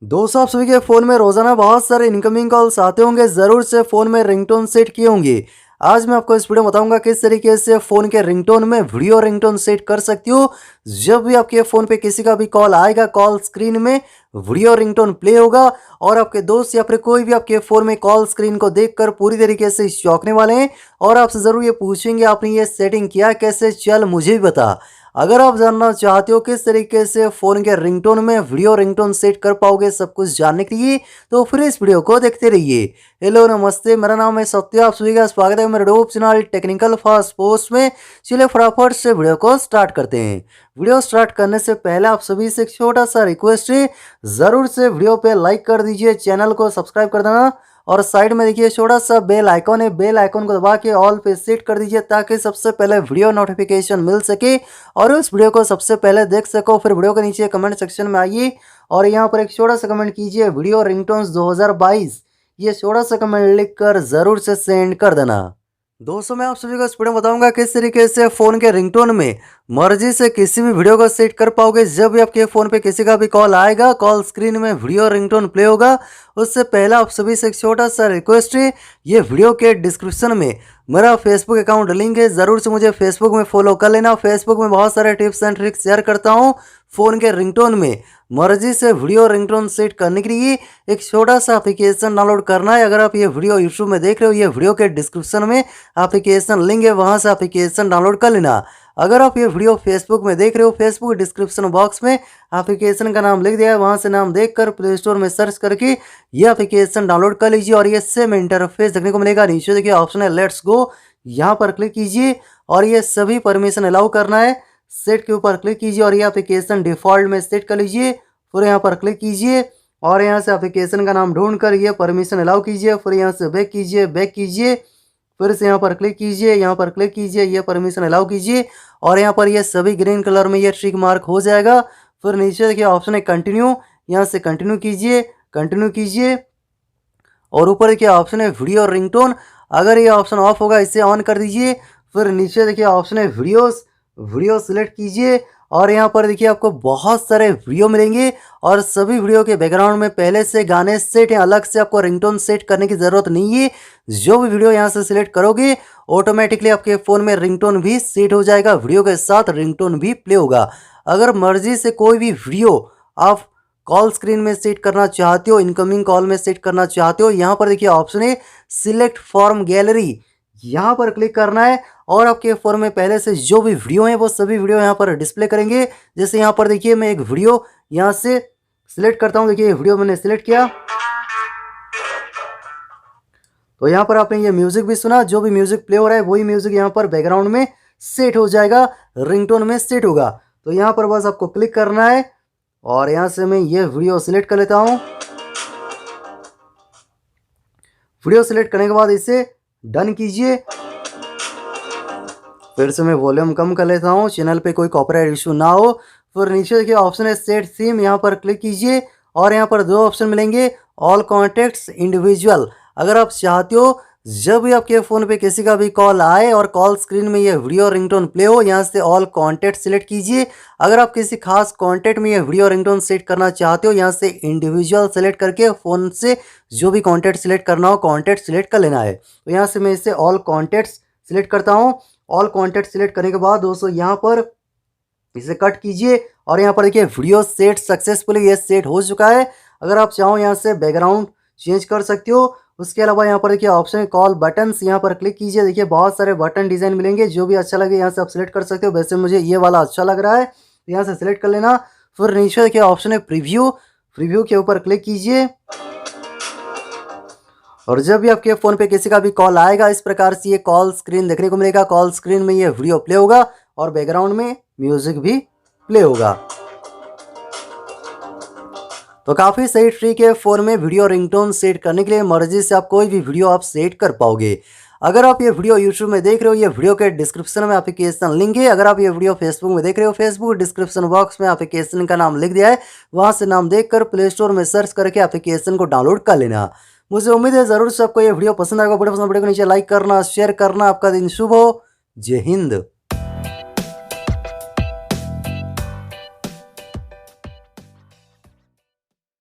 दोस्तों, आप सभी के फ़ोन में रोज़ाना बहुत सारे इनकमिंग कॉल्स आते होंगे, ज़रूर से फ़ोन में रिंगटोन सेट किए होंगे। आज मैं आपको इस वीडियो में बताऊंगा किस तरीके से फ़ोन के रिंगटोन में वीडियो रिंगटोन सेट कर सकती हो। जब भी आपके फ़ोन पे किसी का भी कॉल आएगा, कॉल स्क्रीन में वीडियो रिंगटोन प्ले होगा और आपके दोस्त या फिर कोई भी आपके फ़ोन में कॉल स्क्रीन को देखकर पूरी तरीके से चौंकने वाले हैं और आपसे ज़रूर ये पूछेंगे, आपने ये सेटिंग किया कैसे, चल मुझे भी बता। अगर आप जानना चाहते हो किस तरीके से फ़ोन के रिंगटोन में वीडियो रिंगटोन सेट कर पाओगे सब कुछ जानने के लिए, तो फिर इस वीडियो को देखते रहिए। हेलो नमस्ते, मेरा नाम है सत्य, आप सभी का स्वागत है मेरे YouTube channel technical fast post में। चलिए फटाफट से वीडियो को स्टार्ट करते हैं। वीडियो स्टार्ट करने से पहले आप सभी से एक छोटा सा रिक्वेस्ट है, ज़रूर से वीडियो पे लाइक कर दीजिए, चैनल को सब्सक्राइब कर देना और साइड में देखिए छोटा सा बेल आइकॉन है, बेल आइकॉन को दबा के ऑल पे सेट कर दीजिए ताकि सबसे पहले वीडियो नोटिफिकेशन मिल सके और उस वीडियो को सबसे पहले देख सको। फिर वीडियो के नीचे कमेंट सेक्शन में आइए और यहाँ पर एक छोटा सा कमेंट कीजिए, वीडियो रिंगटोन्स 2022, ये छोटा सा कमेंट लिखकर ज़रूर से सेंड कर देना। दोस्तों, मैं आप सभी को इस वीडियो में बताऊंगा किस तरीके से फ़ोन के रिंगटोन में मर्जी से किसी भी वीडियो को सेट कर पाओगे। जब भी आपके फ़ोन पे किसी का भी कॉल आएगा, कॉल स्क्रीन में वीडियो रिंगटोन प्ले होगा। उससे पहले आप सभी से एक छोटा सा रिक्वेस्ट है, ये वीडियो के डिस्क्रिप्शन में मेरा फेसबुक अकाउंट लिंक है, ज़रूर से मुझे फेसबुक में फॉलो कर लेना। फेसबुक में बहुत सारे टिप्स एंड ट्रिक्स शेयर करता हूँ। फ़ोन के रिंगटोन में मर्जी से वीडियो रिंगटोन सेट करने के लिए एक छोटा सा एप्लीकेशन डाउनलोड करना है। अगर आप ये वीडियो यूट्यूब में देख रहे हो, ये वीडियो के डिस्क्रिप्शन में एप्लीकेशन लिंक है, वहाँ से एप्लीकेशन डाउनलोड कर लेना। अगर आप ये वीडियो फेसबुक में देख रहे हो, फेसबुक डिस्क्रिप्शन बॉक्स में एप्लीकेशन का नाम लिख दिया है, वहाँ से नाम देखकर प्ले स्टोर में सर्च करके ये एप्लीकेशन डाउनलोड कर लीजिए और ये सेम इंटरफेस देखने को मिलेगा। नीचे देखिए ऑप्शन है लेट्स गो, यहाँ पर क्लिक कीजिए और ये सभी परमिशन अलाउ करना है। सेट के ऊपर क्लिक कीजिए और ये एप्लीकेशन डिफ़ॉल्ट में सेट कर लीजिए। फिर यहाँ पर क्लिक कीजिए और यहाँ से एप्लीकेशन का नाम ढूंढ कर ये परमिशन अलाउ कीजिए। फिर यहाँ से बैक कीजिए, बैक कीजिए, फिर से यहाँ पर क्लिक कीजिए, यहाँ पर क्लिक कीजिए, ये परमिशन अलाउ कीजिए और यहाँ पर ये सभी ग्रीन कलर में ये टिक मार्क हो जाएगा। फिर नीचे देखिए ऑप्शन है कंटिन्यू, यहाँ से कंटिन्यू कीजिए, कंटिन्यू कीजिए और ऊपर देखिए ऑप्शन है वीडियो रिंगटोन। अगर ये ऑप्शन ऑफ होगा इसे ऑन कर दीजिए। फिर नीचे देखिए ऑप्शन है वीडियोस, वीडियो सिलेक्ट कीजिए और यहाँ पर देखिए आपको बहुत सारे वीडियो मिलेंगे और सभी वीडियो के बैकग्राउंड में पहले से गाने सेट हैं, अलग से आपको रिंगटोन सेट करने की ज़रूरत नहीं है। जो भी वीडियो यहाँ से सिलेक्ट करोगे ऑटोमेटिकली आपके फ़ोन में रिंगटोन भी सेट हो जाएगा, वीडियो के साथ रिंगटोन भी प्ले होगा। अगर मर्जी से कोई भी वीडियो आप कॉल स्क्रीन में सेट करना चाहते हो, इनकमिंग कॉल में सेट करना चाहते हो, यहाँ पर देखिए ऑप्शन है सिलेक्ट फ्रॉम गैलरी, यहाँ पर क्लिक करना है और आपके फ़ोन में पहले से जो भी वीडियो हैं वो सभी वीडियो यहाँ पर डिस्प्ले करेंगे। जैसे यहाँ पर देखिए मैं एक वीडियो यहाँ से सिलेक्ट करता हूँ, देखिए वीडियो मैंने सिलेक्ट किया तो यहाँ पर आपने ये म्यूज़िक भी सुना, जो भी म्यूज़िक प्ले हो रहा है वही म्यूज़िक यहाँ पर बैकग्राउंड में सेट हो जाएगा, रिंगटोन में सेट होगा। तो यहाँ पर बस आपको क्लिक करना है और यहाँ से मैं ये वीडियो सिलेक्ट कर लेता हूँ। वीडियो सिलेक्ट करने के बाद इसे डन कीजिए। फिर से मैं वॉल्यूम कम कर लेता हूँ, चैनल पे कोई कॉपीराइट इशू ना हो। फिर नीचे देखिए ऑप्शन है सेट थीम, यहाँ पर क्लिक कीजिए और यहाँ पर दो ऑप्शन मिलेंगे, ऑल कॉन्टेक्ट्स, इंडिविजुअल। अगर आप चाहते हो जब भी आपके फ़ोन पे किसी का भी कॉल आए और कॉल स्क्रीन में ये वीडियो रिंगटोन प्ले हो, यहाँ से ऑल कॉन्टैक्ट सिलेक्ट कीजिए। अगर आप किसी खास कॉन्टैक्ट में ये वीडियो रिंगटोन सेट करना चाहते हो, यहाँ से इंडिविजुअल सेलेक्ट करके फ़ोन से जो भी कॉन्टैक्ट सिलेक्ट करना हो कॉन्टैक्ट सिलेक्ट कर लेना है। तो यहाँ से मैं इसे ऑल कॉन्टैक्ट्स सिलेक्ट करता हूँ। ऑल कॉन्टैक्ट सिलेक्ट करने के बाद दोस्तों यहाँ पर इसे कट कीजिए और यहाँ पर देखिए वीडियो सेट सक्सेसफुली ये सेट हो चुका है। अगर आप चाहो यहाँ से बैकग्राउंड चेंज कर सकते हो। उसके अलावा यहाँ पर देखिए ऑप्शन है कॉल बटन्स, यहाँ पर क्लिक कीजिए, देखिए बहुत सारे बटन डिज़ाइन मिलेंगे, जो भी अच्छा लगे यहाँ से आप सिलेक्ट कर सकते हो। वैसे मुझे ये वाला अच्छा लग रहा है तो यहाँ से सिलेक्ट कर लेना। फिर नीचे देखिए ऑप्शन है प्रीव्यू, प्रीव्यू के ऊपर क्लिक कीजिए और जब भी आपके फ़ोन पे किसी का भी कॉल आएगा इस प्रकार से ये कॉल स्क्रीन देखने को मिलेगा। कॉल स्क्रीन में ये वीडियो प्ले होगा और बैकग्राउंड में म्यूज़िक भी प्ले होगा। तो काफ़ी सही ट्रिक है फ़ोन में वीडियो रिंगटोन सेट करने के लिए, मर्जी से आप कोई भी वीडियो आप सेट कर पाओगे। अगर आप ये वीडियो यूट्यूब में देख रहे हो, ये वीडियो के डिस्क्रिप्शन में एप्लीकेशन लिंक है। अगर आप ये वीडियो फेसबुक में देख रहे हो, फेसबुक डिस्क्रिप्शन बॉक्स में एप्लीकेशन का नाम लिख दिया है, वहाँ से नाम देखकर प्ले स्टोर में सर्च करके एप्लीकेशन को डाउनलोड कर लेना। मुझे उम्मीद है ज़रूर से आपको ये वीडियो पसंद आएगा। वीडियो पसंद वीडियो को नीचे लाइक करना, शेयर करना। आपका दिन शुभ हो। जय हिंद।